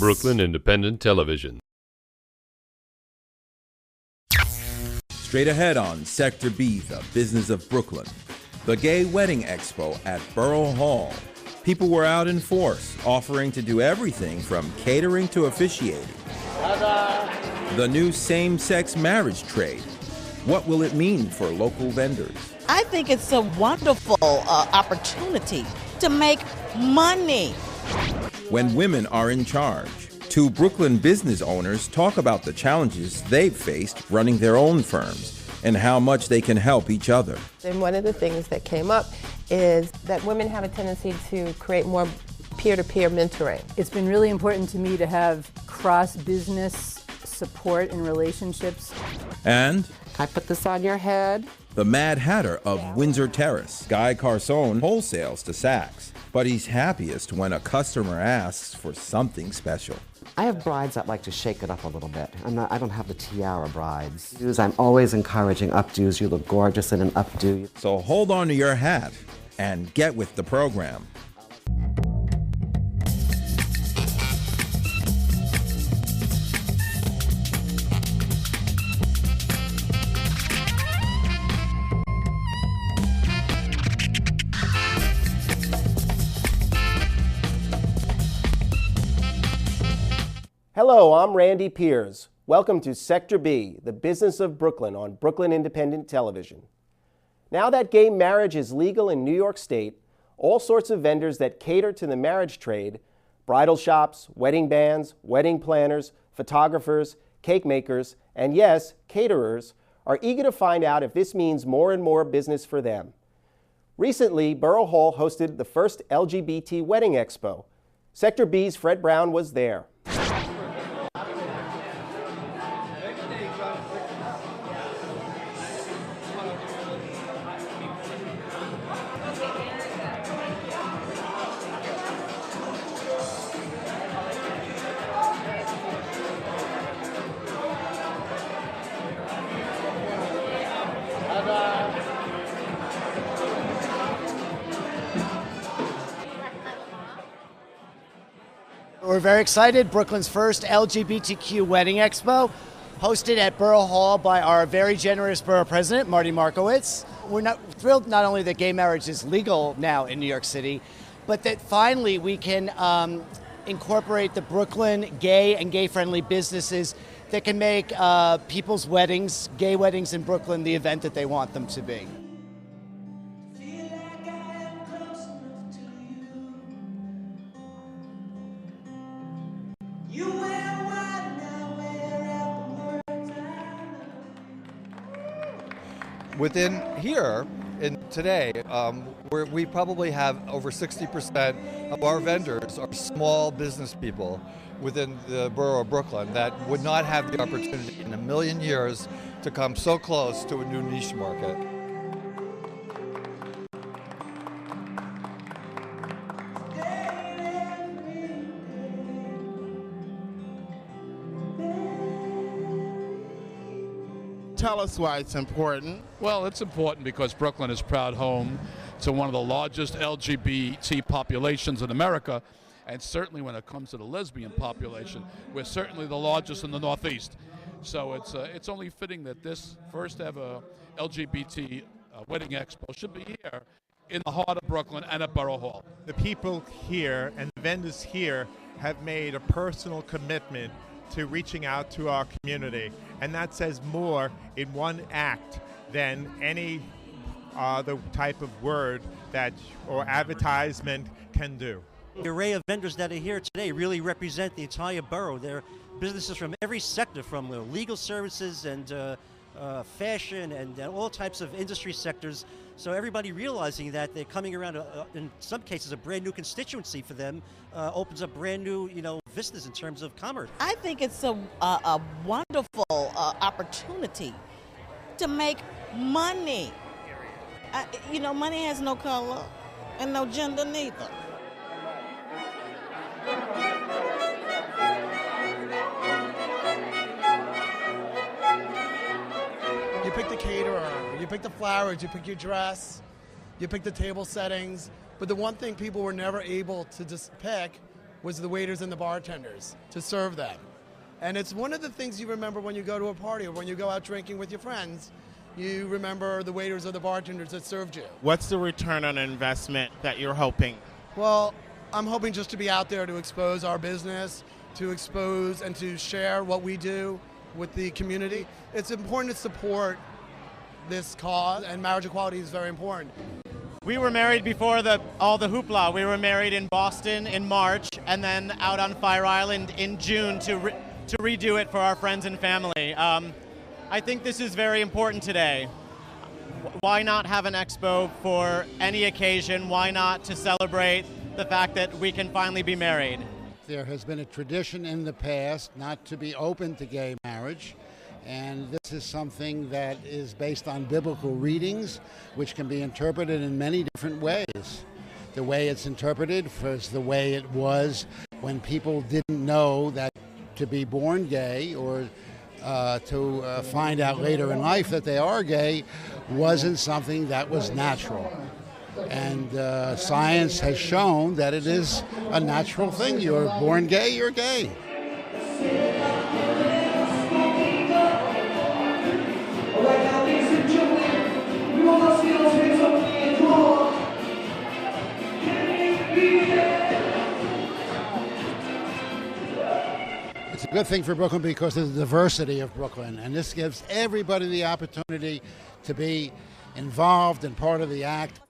Brooklyn Independent Television. Straight ahead on Sector B, the business of Brooklyn. The Gay Wedding Expo at Borough Hall. People were out in force, offering to do everything from catering to officiating. The new same-sex marriage trade. What will it mean for local vendors? I think it's a wonderful opportunity to make money. When women are in charge, two Brooklyn business owners talk about the challenges they've faced running their own firms and how much they can help each other. And one of the things that came up is that women have a tendency to create more peer-to-peer mentoring. It's been really important to me to have cross-business support and relationships. And I put this on your head. the Mad Hatter of Windsor Terrace, Guy Carsone, wholesales to Saks. But he's happiest when a customer asks for something special. I have brides that like to shake it up a little bit. I don't have the tiara brides. I'm always encouraging updos. You look gorgeous in an updo. So hold on to your hat and get with the program. Hello, I'm Randy Piers. Welcome to Sector B, the business of Brooklyn on Brooklyn Independent Television. Now that gay marriage is legal in New York State, all sorts of vendors that cater to the marriage trade, bridal shops, wedding bands, wedding planners, photographers, cake makers, and yes, caterers, are eager to find out if this means more and more business for them. Recently, Borough Hall hosted the first LGBT Wedding Expo. Sector B's Fred Brown was there. We're very excited. Brooklyn's first LGBTQ Wedding Expo, hosted at Borough Hall by our very generous borough president, Marty Markowitz. We're thrilled not only that gay marriage is legal now in New York City, but that finally we can incorporate the Brooklyn gay and gay-friendly businesses that can make people's weddings, gay weddings in Brooklyn, the event that they want them to be. Within here, today, we probably have over 60% of our vendors are small business people within the borough of Brooklyn that would not have the opportunity in a million years to come so close to a new niche market. Tell us why it's important. Well, it's important because Brooklyn is proud home to one of the largest LGBT populations in America, and certainly when it comes to the lesbian population, we're certainly the largest in the Northeast. So it's only fitting that this first ever LGBT Wedding Expo should be here in the heart of Brooklyn and at Borough Hall. The people here and the vendors here have made a personal commitment to reaching out to our community, and that says more in one act than any other type of word that or advertisement can do. The array of vendors that are here today really represent the entire borough. They're businesses from every sector, from legal services and fashion and all types of industry sectors. So everybody realizing that they're coming around, in some cases, a brand new constituency for them, opens up brand new, vistas in terms of commerce. I think it's a wonderful opportunity to make money. Money has no color and no gender neither. You pick the caterer, you pick the flowers, you pick your dress, you pick the table settings, but the one thing people were never able to just pick was the waiters and the bartenders to serve them. And it's one of the things you remember when you go to a party or when you go out drinking with your friends. You remember the waiters or the bartenders that served you. What's the return on investment that you're hoping? Well, I'm hoping just to be out there to expose our business, to expose and to share what we do with the community. It's important to support this cause, and marriage equality is very important. We were married before all the hoopla. We were married in Boston in March and then out on Fire Island in June to redo it for our friends and family. I think this is very important today. Why not have an expo for any occasion? Why not to celebrate the fact that we can finally be married? There has been a tradition in the past not to be open to gay marriage, and this is something that is based on biblical readings, which can be interpreted in many different ways. The way it's interpreted is the way it was when people didn't know that to be born gay or to find out later in life that they are gay wasn't something that was natural. And science has shown that it is a natural thing. You're born gay, you're gay. It's a good thing for Brooklyn because of the diversity of Brooklyn, and this gives everybody the opportunity to be involved and part of the act.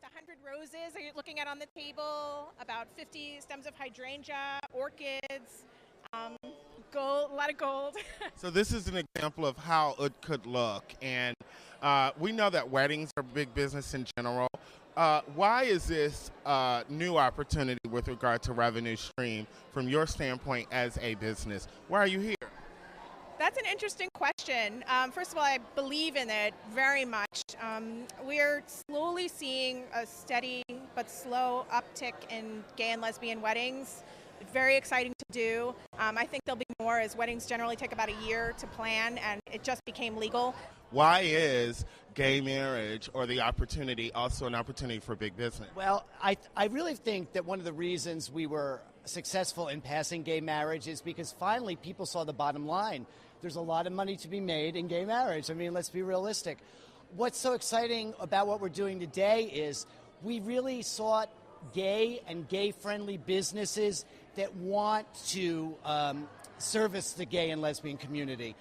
Roses are you looking at on the table, about 50 stems of hydrangea, orchids, gold, a lot of gold. So this is an example of how it could look, and we know that weddings are big business in general. Why is this a new opportunity with regard to revenue stream from your standpoint as a business? Why are you here? That's an interesting question. First of all, I believe in it very much. We're slowly seeing a steady but slow uptick in gay and lesbian weddings. Very exciting to do. I think there'll be more, as weddings generally take about a year to plan, and it just became legal. Why is gay marriage or the opportunity also an opportunity for big business? Well, I really think that one of the reasons we were successful in passing gay marriage is because finally people saw the bottom line. There's a lot of money to be made in gay marriage. I mean, let's be realistic. What's so exciting about what we're doing today is we really sought gay and gay-friendly businesses that want to service the gay and lesbian community.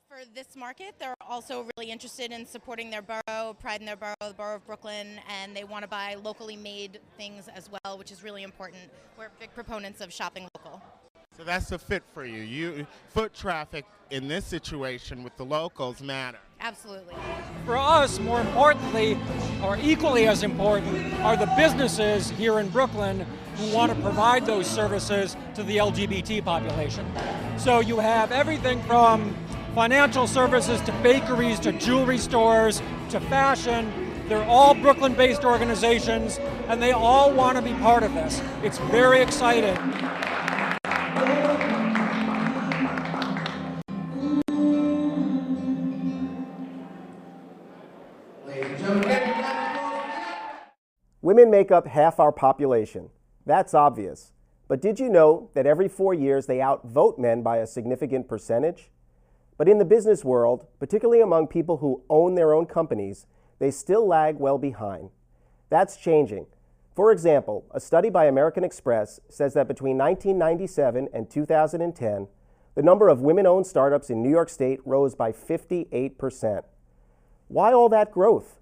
For this market, they're also really interested in supporting their borough, pride in their borough, the borough of Brooklyn, and they want to buy locally made things as well, which is really important. We're big proponents of shopping local. So that's a fit for you. Foot traffic in this situation with the locals matter. Absolutely. For us, more importantly, or equally as important, are the businesses here in Brooklyn who want to provide those services to the LGBT population. So you have everything from financial services to bakeries to jewelry stores to fashion. They're all Brooklyn-based organizations, and they all want to be part of this. It's very exciting. Women make up half our population. That's obvious. But did you know that every 4 years they outvote men by a significant percentage? But in the business world, particularly among people who own their own companies, they still lag well behind. That's changing. For example, a study by American Express says that between 1997 and 2010, the number of women-owned startups in New York State rose by 58%. Why all that growth?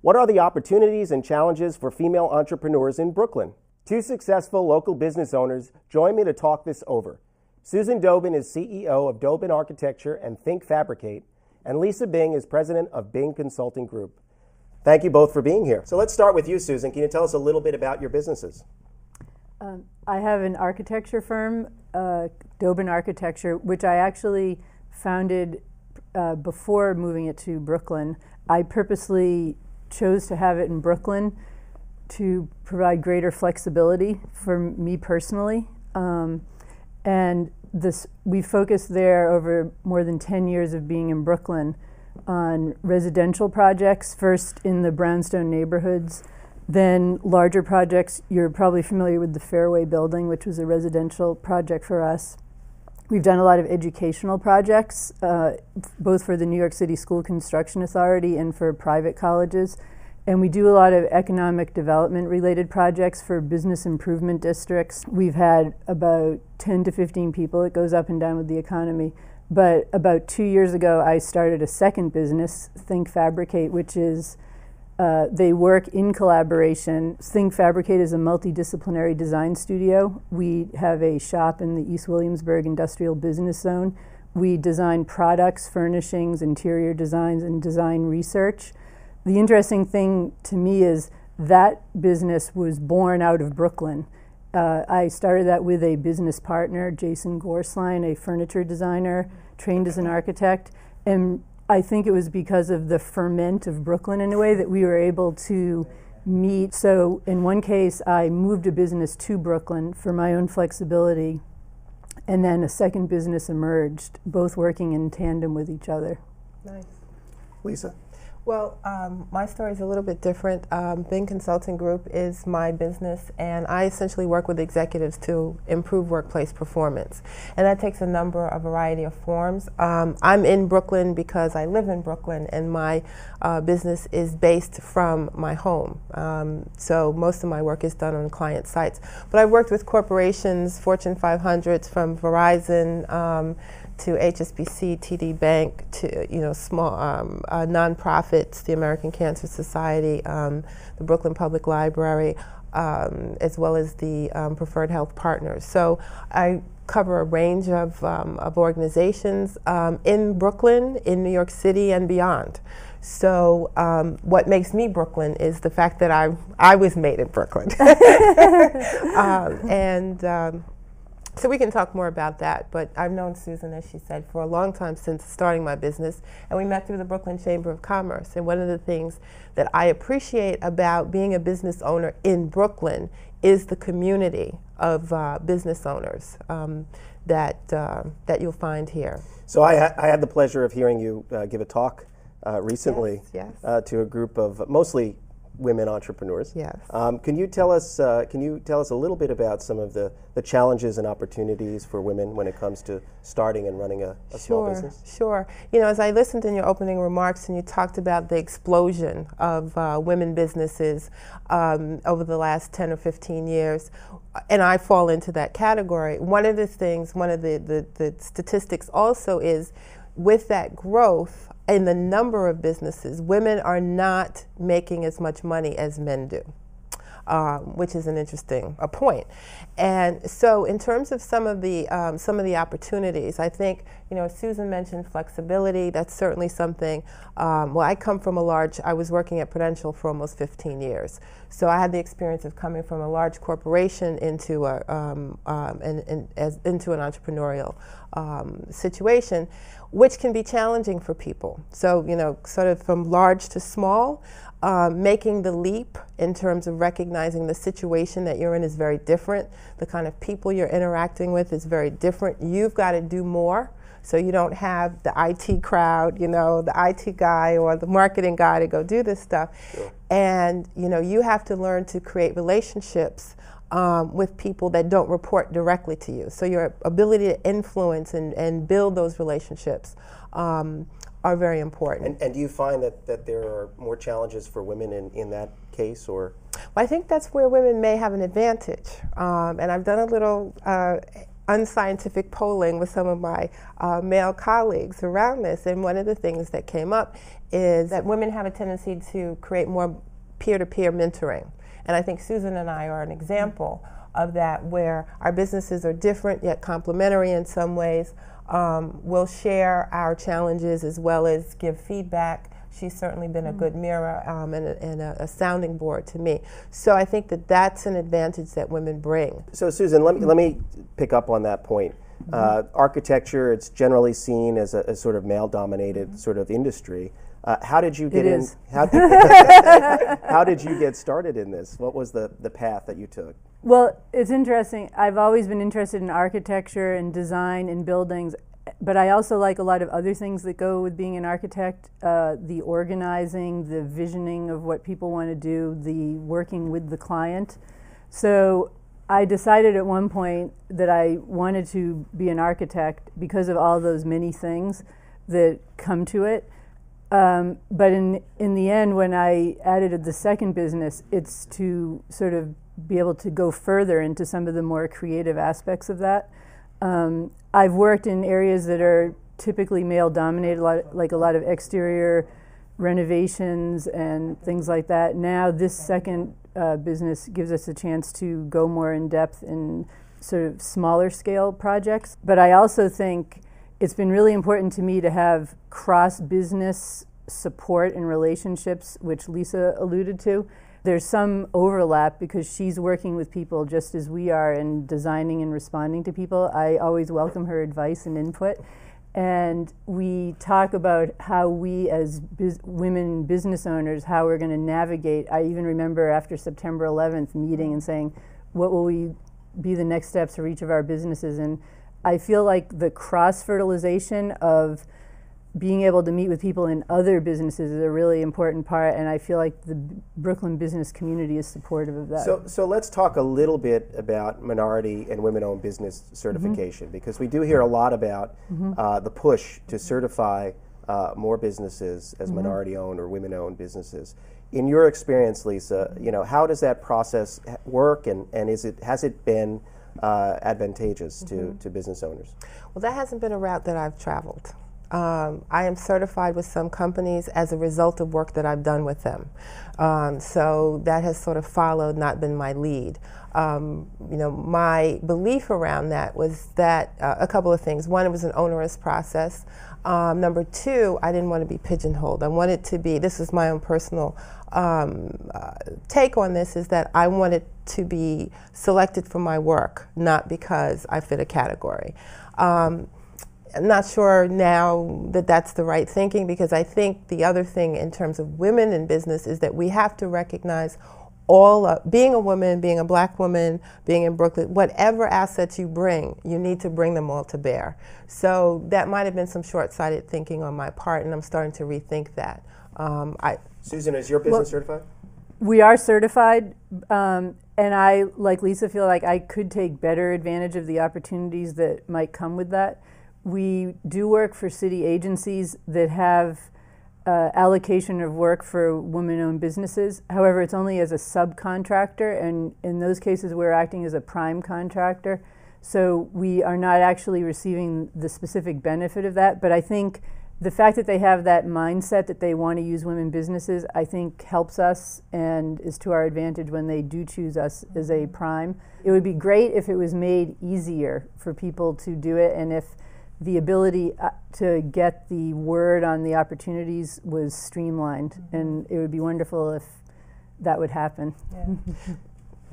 What are the opportunities and challenges for female entrepreneurs in Brooklyn? Two successful local business owners join me to talk this over. Susan Doban is CEO of Doban Architecture and Think Fabricate, and Lisa Bing is president of Bing Consulting Group. Thank you both for being here. So let's start with you, Susan. Can you tell us a little bit about your businesses? I have an architecture firm, Doban Architecture, which I actually founded before moving it to Brooklyn. I purposely chose to have it in Brooklyn to provide greater flexibility for me personally. And we focused there over more than 10 years of being in Brooklyn on residential projects, first in the brownstone neighborhoods, Then larger projects, you're probably familiar with the Fairway building, which was a residential project for us. We've done a lot of educational projects, both for the New York City School Construction Authority and for private colleges. And we do a lot of economic development related projects for business improvement districts. We've had about 10 to 15 people. It goes up and down with the economy. But about 2 years ago, I started a second business, Think Fabricate, which is they work in collaboration. Think Fabricate is a multidisciplinary design studio. We have a shop in the East Williamsburg Industrial Business Zone. We design products, furnishings, interior designs, and design research. The interesting thing to me is that business was born out of Brooklyn. I started that with a business partner, Jason Gorsline, a furniture designer, trained as an architect. And I think it was because of the ferment of Brooklyn in a way that we were able to meet. So in one case, I moved a business to Brooklyn for my own flexibility, and then a second business emerged, both working in tandem with each other. Nice. Lisa? Well, my story is a little bit different. Bing Consulting Group is my business, and I essentially work with executives to improve workplace performance. And that takes a variety of forms. I'm in Brooklyn because I live in Brooklyn, and my business is based from my home. So most of my work is done on client sites. But I've worked with corporations, Fortune 500s, from Verizon, to HSBC, TD Bank, to small nonprofits, the American Cancer Society, the Brooklyn Public Library, as well as the Preferred Health Partners. So I cover a range of organizations in Brooklyn, in New York City, and beyond. So what makes me Brooklyn is the fact that I was made in Brooklyn. So we can talk more about that, but I've known Susan, as she said, for a long time since starting my business, and we met through the Brooklyn Chamber of Commerce. And one of the things that I appreciate about being a business owner in Brooklyn is the community of business owners that you'll find here. So I had the pleasure of hearing you give a talk recently to a group of mostly women entrepreneurs. Yes. Can you tell us a little bit about some of the challenges and opportunities for women when it comes to starting and running a small business? Sure. As I listened in your opening remarks and you talked about the explosion of women businesses over the last 10 or 15 years, and I fall into that category. One of the statistics also is with that growth in the number of businesses, women are not making as much money as men do, which is an interesting point. And so, in terms of some of the opportunities, I think Susan mentioned flexibility. That's certainly something. Well, I come from I was working at Prudential for almost 15 years, so I had the experience of coming from a large corporation into an entrepreneurial situation, which can be challenging for people. So, sort of from large to small, making the leap in terms of recognizing the situation that you're in is very different. The kind of people you're interacting with is very different. You've got to do more. So you don't have the IT crowd, the IT guy or the marketing guy to go do this stuff. Sure. And, you have to learn to create relationships with people that don't report directly to you. So your ability to influence and build those relationships are very important. And do you find that there are more challenges for women in that case, or? Well, I think that's where women may have an advantage. And I've done a little unscientific polling with some of my male colleagues around this, and one of the things that came up is that women have a tendency to create more peer-to-peer mentoring. And I think Susan and I are an example of that, where our businesses are different yet complementary in some ways. We'll share our challenges as well as give feedback. She's certainly been a good mirror and a sounding board to me. So I think that's an advantage that women bring. So Susan, let me pick up on that point. Architecture, it's generally seen as a sort of male-dominated sort of industry. How did you get in? How did you get started in this? What was the path that you took? Well, it's interesting. I've always been interested in architecture and design and buildings. but I also like a lot of other things that go with being an architect, the organizing, the visioning of what people want to do, the working with the client. So I decided at one point that I wanted to be an architect because of all those many things that come to it. But in the end, when I added the second business, it's to sort of be able to go further into some of the more creative aspects of that. I've worked in areas that are typically male-dominated, like a lot of exterior renovations and things like that. Now this second business gives us a chance to go more in depth in sort of smaller scale projects. But I also think it's been really important to me to have cross-business support and relationships, which Lisa alluded to. There's some overlap because she's working with people just as we are in designing and responding to people. I always welcome her advice and input. And we talk about how we as women business owners, how we're going to navigate. I even remember after September 11th meeting and saying, what will we be the next steps for each of our businesses? And I feel like the cross-fertilization of being able to meet with people in other businesses is a really important part, and I feel like the Brooklyn business community is supportive of that. So let's talk a little bit about minority and women-owned business certification, because we do hear a lot about the push to certify more businesses as minority-owned or women-owned businesses. In your experience, Lisa, how does that process work, and has it been advantageous to business owners? Well, that hasn't been a route that I've traveled. I am certified with some companies as a result of work that I've done with them. So that has sort of followed, not been my lead. My belief around that was that a couple of things. One, it was an onerous process. Number two, I didn't want to be pigeonholed. I wanted to be, this is my own personal take on this, is that I wanted to be selected for my work, not because I fit a category. I'm not sure now that that's the right thinking, because I think the other thing in terms of women in business is that we have to recognize being a woman, being a black woman, being in Brooklyn, whatever assets you bring, you need to bring them all to bear. So that might have been some short-sighted thinking on my part, and I'm starting to rethink that. Susan, is your business certified? We are certified, and I, like Lisa, feel like I could take better advantage of the opportunities that might come with that. We do work for city agencies that have allocation of work for women-owned businesses. However, it's only as a subcontractor, and in those cases we're acting as a prime contractor. So we are not actually receiving the specific benefit of that. But I think the fact that they have that mindset that they want to use women businesses, I think helps us and is to our advantage when they do choose us as a prime. It would be great if it was made easier for people to do it, and if the ability to get the word on the opportunities was streamlined, and it would be wonderful if that would happen. Yeah.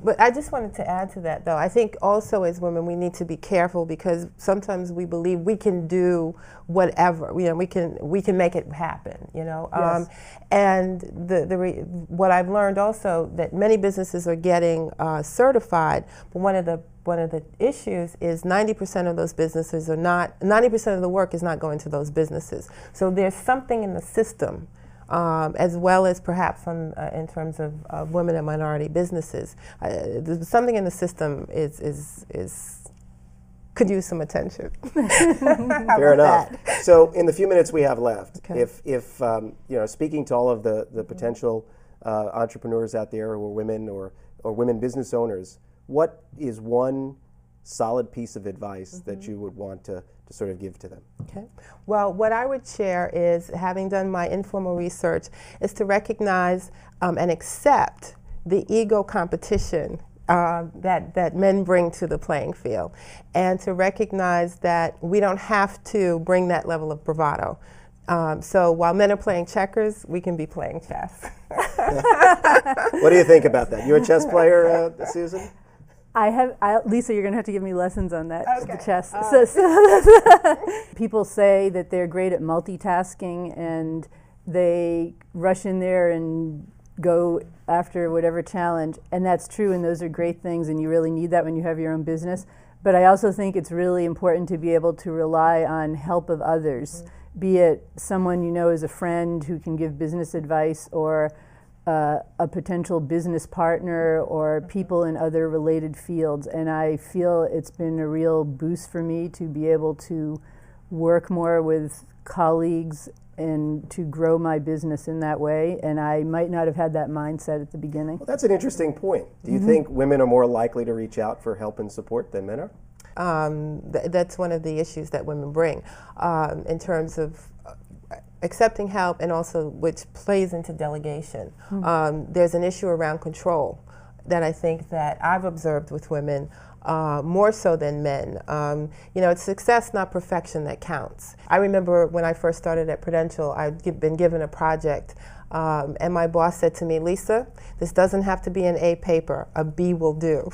But I just wanted to add to that, though. I think also as women we need to be careful, because sometimes we believe we can do whatever. We can make it happen. Yes. And what I've learned also, that many businesses are getting certified, but one of the issues is 90% of those businesses are not. 90% of the work is not going to those businesses. So there's something in the system. As well as perhaps in terms of women and minority businesses, something in the system could use some attention. Fair enough. So, in the few minutes we have left, okay. if speaking to all of the potential entrepreneurs out there who are women or women business owners, what is one solid piece of advice that you would want to sort of give to them? Okay. Well, what I would share is, having done my informal research, is to recognize and accept the ego competition that men bring to the playing field, and to recognize that we don't have to bring that level of bravado. So while men are playing checkers, we can be playing chess. What do you think about that? You're a chess player, Susan? Lisa, you're going to have to give me lessons on that, okay. The chess. People say that they're great at multitasking, and they rush in there and go after whatever challenge, and that's true, and those are great things, and you really need that when you have your own business. But I also think it's really important to be able to rely on help of others, be it someone you know as a friend who can give business advice, or a potential business partner, or people in other related fields. And I feel it's been a real boost for me to be able to work more with colleagues and to grow my business in that way. And I might not have had that mindset at the beginning. Well, that's an interesting point. Do you think women are more likely to reach out for help and support than men are? That's one of the issues that women bring in terms of accepting help, and also which plays into delegation. There's an issue around control that I think that I've observed with women more so than men. You know, it's success, not perfection, that counts. I remember when I first started at Prudential, I'd been given a project, and my boss said to me, "Lisa, this doesn't have to be an A paper. A B will do."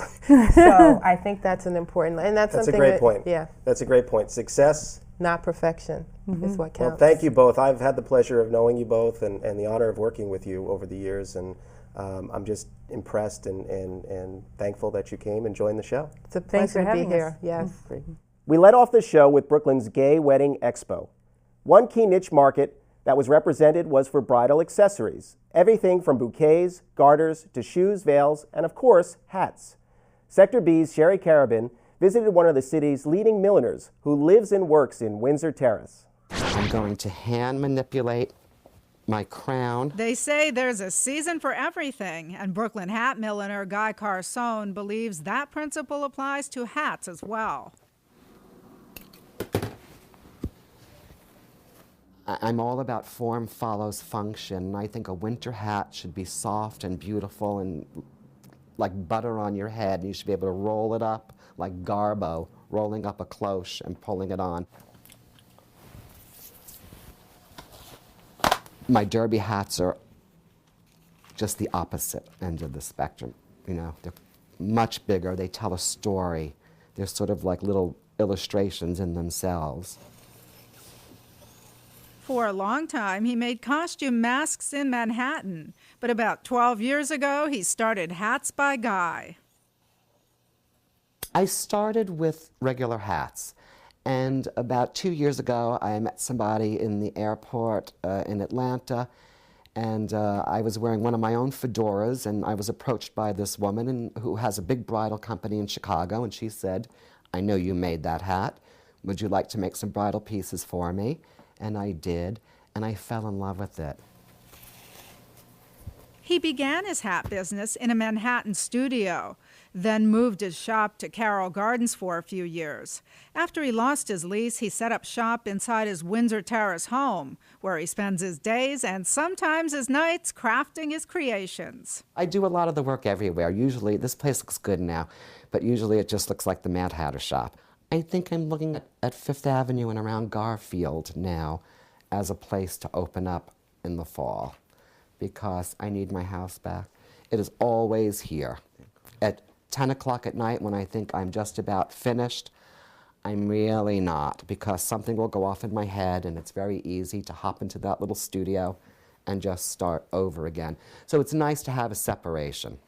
So I think that's an important, and that's something a great point. Yeah, that's a great point. Success, not perfection, is what counts. Well, thank you both. I've had the pleasure of knowing you both and the honor of working with you over the years, and I'm just impressed and thankful that you came and joined the show. It's a pleasure to be here. Yes. We led off the show with Brooklyn's Gay Wedding Expo. One key niche market that was represented was for bridal accessories, everything from bouquets, garters, to shoes, veils, and of course, hats. Sector B's Sherry Carabin visited one of the city's leading milliners who lives and works in Windsor Terrace. I'm going to hand manipulate my crown. They say there's a season for everything, and Brooklyn hat milliner Guy Carsone believes that principle applies to hats as well. I'm all about form follows function. I think a winter hat should be soft and beautiful and like butter on your head, and you should be able to roll it up like Garbo, rolling up a cloche and pulling it on. My derby hats are just the opposite end of the spectrum. You know, they're much bigger, they tell a story. They're sort of like little illustrations in themselves. For a long time, he made costume masks in Manhattan, but about 12 years ago, he started Hats by Guy. I started with regular hats, and about 2 years ago, I met somebody in the airport in Atlanta, and I was wearing one of my own fedoras, and I was approached by this woman who has a big bridal company in Chicago, and she said, "I know you made that hat. Would you like to make some bridal pieces for me?" And I did, and I fell in love with it. He began his hat business in a Manhattan studio, then moved his shop to Carroll Gardens for a few years. After he lost his lease, he set up shop inside his Windsor Terrace home, where he spends his days and sometimes his nights crafting his creations. I do a lot of the work everywhere. Usually, this place looks good now, but usually it just looks like the Mad Hatter shop. I think I'm looking at Fifth Avenue and around Garfield now as a place to open up in the fall, because I need my house back. It is always here. At 10 o'clock at night, when I think I'm just about finished, I'm really not, because something will go off in my head, and it's very easy to hop into that little studio and just start over again. So it's nice to have a separation.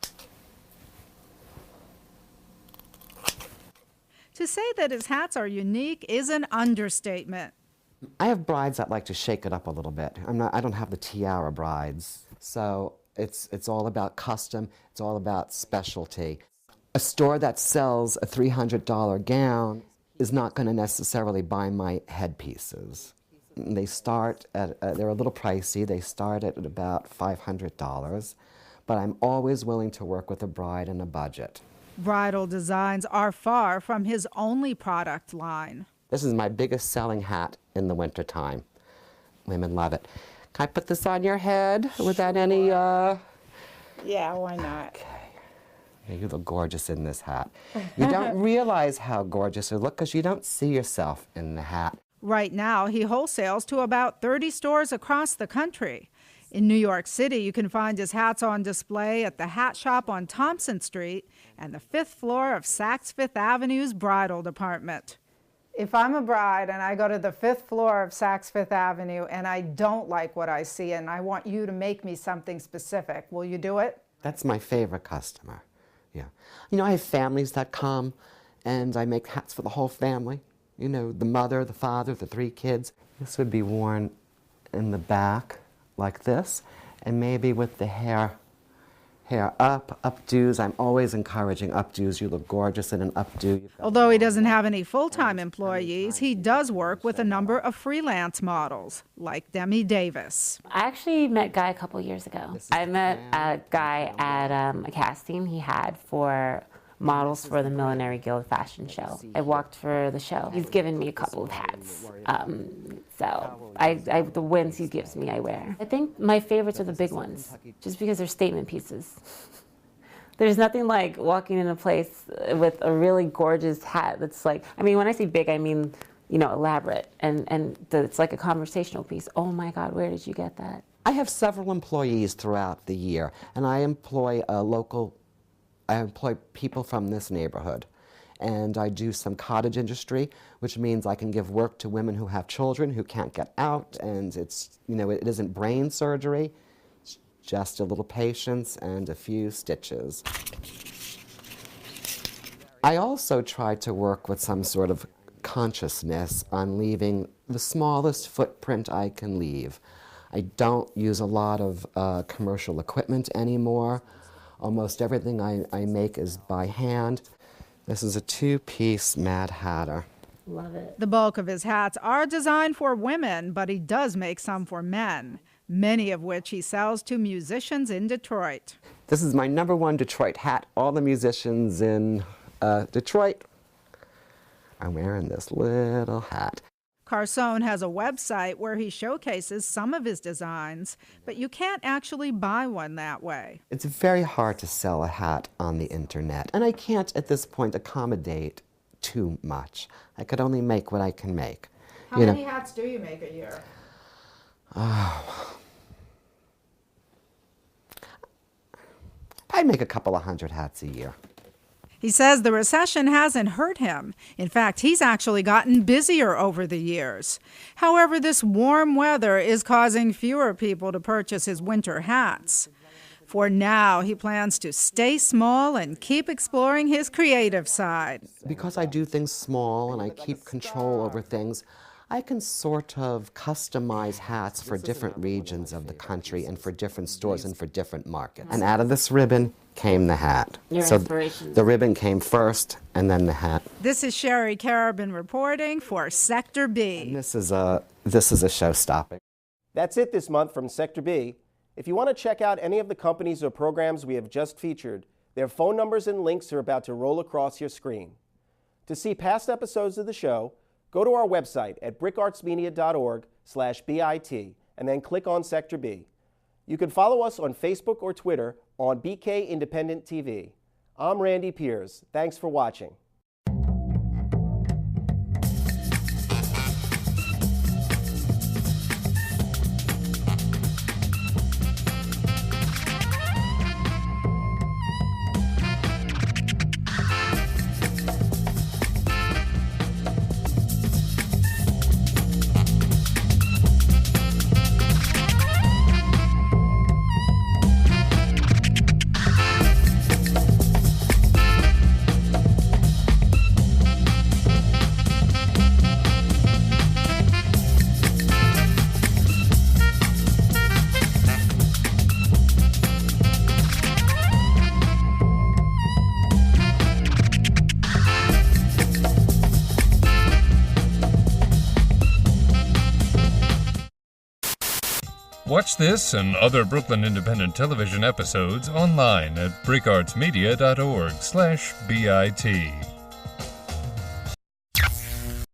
To say that his hats are unique is an understatement. I have brides that like to shake it up a little bit. I don't have the tiara brides. So it's all about custom, it's all about specialty. A store that sells a $300 gown is not going to necessarily buy my headpieces. They start at, they're a little pricey, they start at about $500, but I'm always willing to work with a bride in a budget. Bridal designs are far from his only product line. This is my biggest selling hat in the wintertime. Women love it. Can I put this on your head without any, Yeah, why not? Okay. Yeah, you look gorgeous in this hat. You don't realize how gorgeous you look because you don't see yourself in the hat. Right now, he wholesales to about 30 stores across the country. In New York City, you can find his hats on display at the Hat Shop on Thompson Street and the 5th floor of Saks Fifth Avenue's bridal department. If I'm a bride and I go to the 5th floor of Saks Fifth Avenue and I don't like what I see and I want you to make me something specific, will you do it? That's my favorite customer, yeah. You know, I have families that come and I make hats for the whole family. You know, the mother, the father, the 3 kids. This would be worn in the back like this, and maybe with the hair updos. I'm always encouraging updos. You look gorgeous in an updo. Although he doesn't have any full-time employees, he does work with a number of freelance models, like Demi Davis. I actually met Guy a couple years ago. I met a guy at a casting he had for models for the Millinery Guild fashion show. I walked for the show. He's given me a couple of hats. So the ones he gives me, I wear. I think my favorites are the big ones, just because they're statement pieces. There's nothing like walking in a place with a really gorgeous hat that's like, I mean, when I say big, I mean, you know, elaborate, and it's like a conversational piece. Oh my God, where did you get that? I have several employees throughout the year, and I employ people from this neighborhood. And I do some cottage industry, which means I can give work to women who have children who can't get out, and it's, you know, it isn't brain surgery, it's just a little patience and a few stitches. I also try to work with some sort of consciousness on leaving the smallest footprint I can leave. I don't use a lot of commercial equipment anymore. Almost everything I make is by hand. This is a 2-piece Mad Hatter. Love it. The bulk of his hats are designed for women, but he does make some for men, many of which he sells to musicians in Detroit. This is my #1 Detroit hat. All the musicians in Detroit are wearing this little hat. Carsone has a website where he showcases some of his designs, but you can't actually buy one that way. It's very hard to sell a hat on the internet, and I can't at this point accommodate too much. I could only make what I can make. How many hats do you make a year? I make a couple of 100 hats a year. He says the recession hasn't hurt him. In fact, he's actually gotten busier over the years. However, this warm weather is causing fewer people to purchase his winter hats. For now, he plans to stay small and keep exploring his creative side. Because I do things small and I keep control over things, I can sort of customize hats for different regions of the country and for different stores and for different markets. And out of this ribbon came the hat. Your so inspiration. The ribbon came first and then the hat. This is Sherry Carabin reporting for Sector B. And this is a showstopper. That's it this month from Sector B. If you want to check out any of the companies or programs we have just featured, their phone numbers and links are about to roll across your screen. To see past episodes of the show, go to our website at brickartsmedia.org/BIT and then click on Sector B. You can follow us on Facebook or Twitter on BK Independent TV. I'm Randy Piers. Thanks for watching. Watch this and other Brooklyn Independent Television episodes online at brickartsmedia.org/BIT.